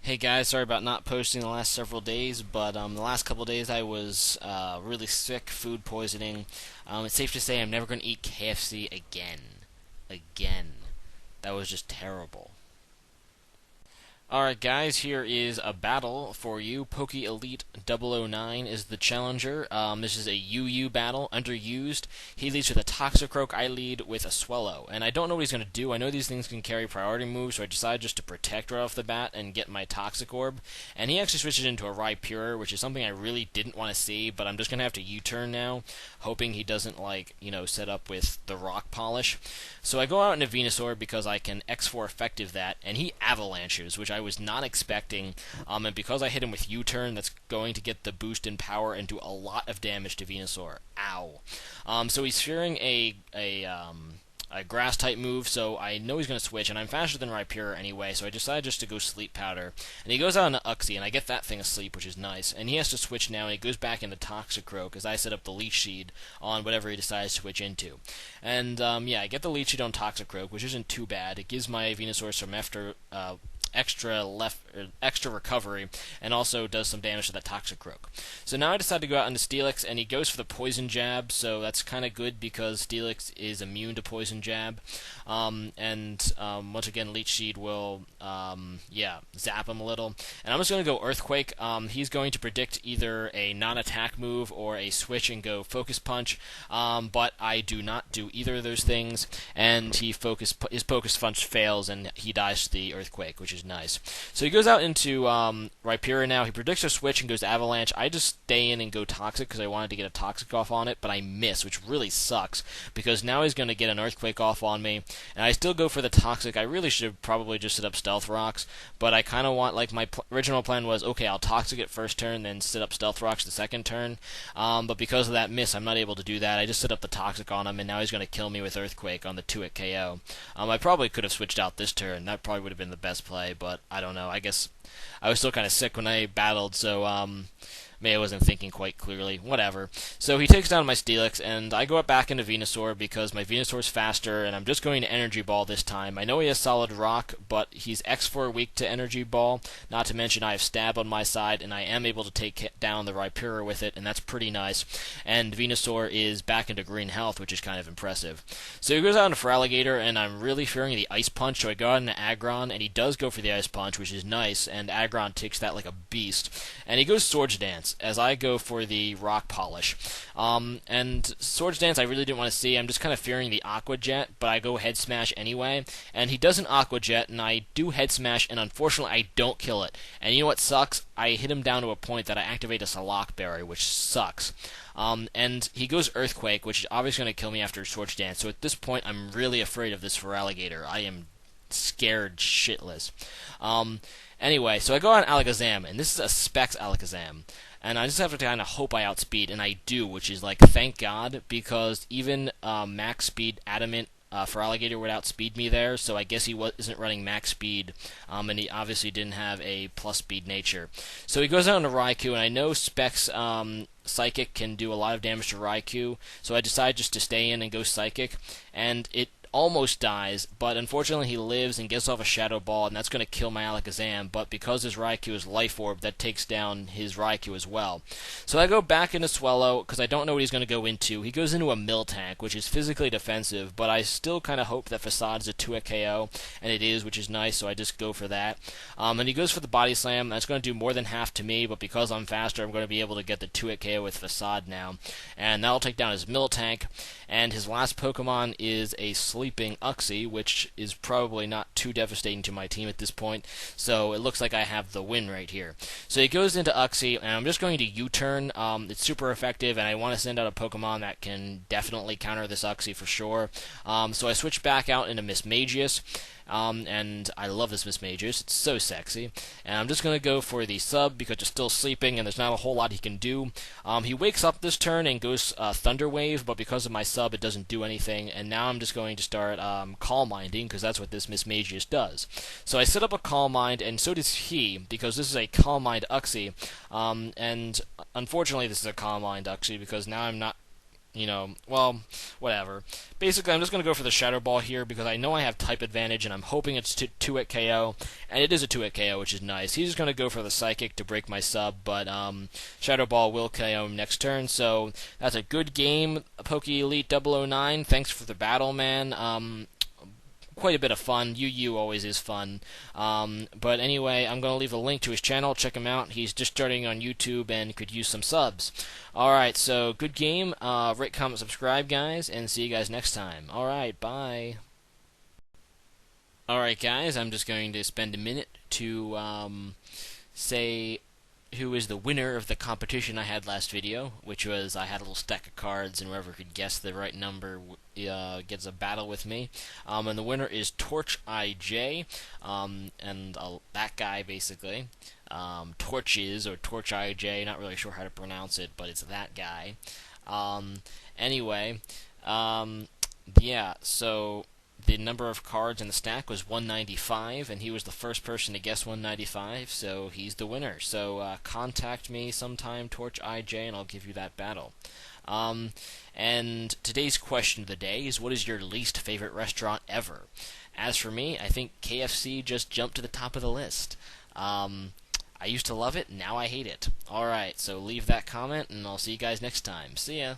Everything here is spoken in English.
Hey guys, sorry about not posting the last several days, but the last couple days I was really sick, food poisoning. It's safe to say I'm never going to eat KFC again. Again. That was just terrible. Alright guys, here is a battle for you. PokeElite009 is the challenger. This is a UU battle, underused. He leads with a Toxicroak, I lead with a Swellow. And I don't know what he's going to do. I know these things can carry priority moves, so I decided just to protect right off the bat and get my Toxic Orb. And he actually switches into a Rhyperior, which is something I really didn't want to see, but I'm just going to have to U-turn now, hoping he doesn't, set up with the Rock Polish. So I go out into Venusaur because I can X4 effective that, and he avalanches, which I was not expecting. And because I hit him with U-turn, that's going to get the boost in power and do a lot of damage to Venusaur. Ow. So he's fearing a grass type move, so I know he's going to switch, and I'm faster than Rhyperior anyway, so I decided just to go Sleep Powder. And he goes out into Uxie, and I get that thing asleep, which is nice. And he has to switch now, and he goes back into Toxicroak as I set up the Leech Seed on whatever he decides to switch into. And yeah, I get the Leech Seed on Toxicroak, which isn't too bad. It gives my Venusaur some extra recovery, and also does some damage to that Toxicroak. So now I decide to go out into Steelix, and he goes for the Poison Jab, so that's kind of good because Steelix is immune to Poison Jab. Once again, Leech Seed will, zap him a little. And I'm just going to go Earthquake. He's going to predict either a non-attack move or a switch and go Focus Punch, but I do not do either of those things, and his Focus Punch fails, and he dies to the Earthquake, which is nice. So he goes out into Rhyperior now. He predicts a switch and goes Avalanche. I just stay in and go Toxic because I wanted to get a Toxic off on it, but I miss, which really sucks because now he's going to get an Earthquake off on me, and I still go for the Toxic. I really should have probably just set up Stealth Rocks, but I kind of want, my original plan was, okay, I'll Toxic it first turn, then set up Stealth Rocks the second turn, but because of that miss, I'm not able to do that. I just set up the Toxic on him, and now he's going to kill me with Earthquake on the 2-hit KO. I probably could have switched out this turn. That probably would have been the best play, but I don't know. I guess I was still kind of sick when I battled, so maybe I wasn't thinking quite clearly. Whatever. So he takes down my Steelix, and I go up back into Venusaur because my Venusaur's faster, and I'm just going to Energy Ball this time. I know he has Solid Rock, but he's X4 weak to Energy Ball. Not to mention I have Stab on my side, and I am able to take down the Rhyperior with it, and that's pretty nice. And Venusaur is back into green health, which is kind of impressive. So he goes out into Feraligatr, and I'm really fearing the Ice Punch, so I go out into Aggron, and he does go for the Ice Punch, which is nice, and Aggron takes that like a beast. And he goes Swords Dance, as I go for the Rock Polish. And Swords Dance I really didn't want to see. I'm just kind of fearing the Aqua Jet, but I go Head Smash anyway. And he does an Aqua Jet, and I do Head Smash, and unfortunately I don't kill it. And you know what sucks? I hit him down to a point that I activate a Salak Berry, which sucks. And he goes Earthquake, which is obviously going to kill me after Swords Dance. So at this point, I'm really afraid of this Feraligatr. I am scared shitless. Anyway, so I go on Alakazam, and this is a Specs Alakazam. And I just have to kind of hope I outspeed, and I do, which is thank God, because even max speed Adamant Feraligatr would outspeed me there, so I guess he isn't running max speed, and he obviously didn't have a plus speed nature. So he goes out into Raikou, and I know Specs Psychic can do a lot of damage to Raikou, so I decide just to stay in and go Psychic, and it almost dies, but unfortunately he lives and gets off a Shadow Ball, and that's going to kill my Alakazam, but because his Raikou is Life Orb, that takes down his Raikou as well. So I go back into Swellow, because I don't know what he's going to go into. He goes into a Miltank, which is physically defensive, but I still kind of hope that Facade is a 2-hit KO, and it is, which is nice, so I just go for that. And he goes for the Body Slam, that's going to do more than half to me, but because I'm faster, I'm going to be able to get the 2-hit KO with Facade now. And that'll take down his Miltank, and his last Pokemon is a Sleeping Uxie, which is probably not too devastating to my team at this point, so it looks like I have the win right here. So he goes into Uxie, and I'm just going to U-turn. It's super effective, and I want to send out a Pokemon that can definitely counter this Uxie for sure. So I switch back out into Mismagius, and I love this Mismagius. It's so sexy. And I'm just going to go for the sub because it's still sleeping and there's not a whole lot he can do. He wakes up this turn and goes Thunder Wave, but because of my sub it doesn't do anything. And now I'm just going to start Calm Minding because that's what this Mismagius does. So I set up a Calm Mind, and so does he because this is a Calm Mind Uxie. And unfortunately this is a Calm Mind Uxie because now I'm not well, whatever. Basically, I'm just going to go for the Shadow Ball here because I know I have type advantage, and I'm hoping it's 2-hit KO, and it is a 2-hit KO, which is nice. He's just going to go for the Psychic to break my sub, but Shadow Ball will KO him next turn, so that's a good game, PokeElite009. Thanks for the battle, man. Quite a bit of fun. Yu always is fun. But anyway, I'm going to leave a link to his channel. Check him out. He's just starting on YouTube and could use some subs. Alright, so good game. Rate, comment, subscribe, guys, and see you guys next time. Alright, bye. Alright, guys, I'm just going to spend a minute to say who is the winner of the competition I had last video, which was I had a little stack of cards, and whoever could guess the right number gets a battle with me. And the winner is TorchIJ, and that guy basically. Torches or TorchIJ, not really sure how to pronounce it, but it's that guy. Anyway, yeah, so the number of cards in the stack was 195, and he was the first person to guess 195, so he's the winner. So contact me sometime, TorchIJ, and I'll give you that battle. And today's question of the day is, what is your least favorite restaurant ever? As for me, I think KFC just jumped to the top of the list. I used to love it, now I hate it. Alright, so leave that comment, and I'll see you guys next time. See ya!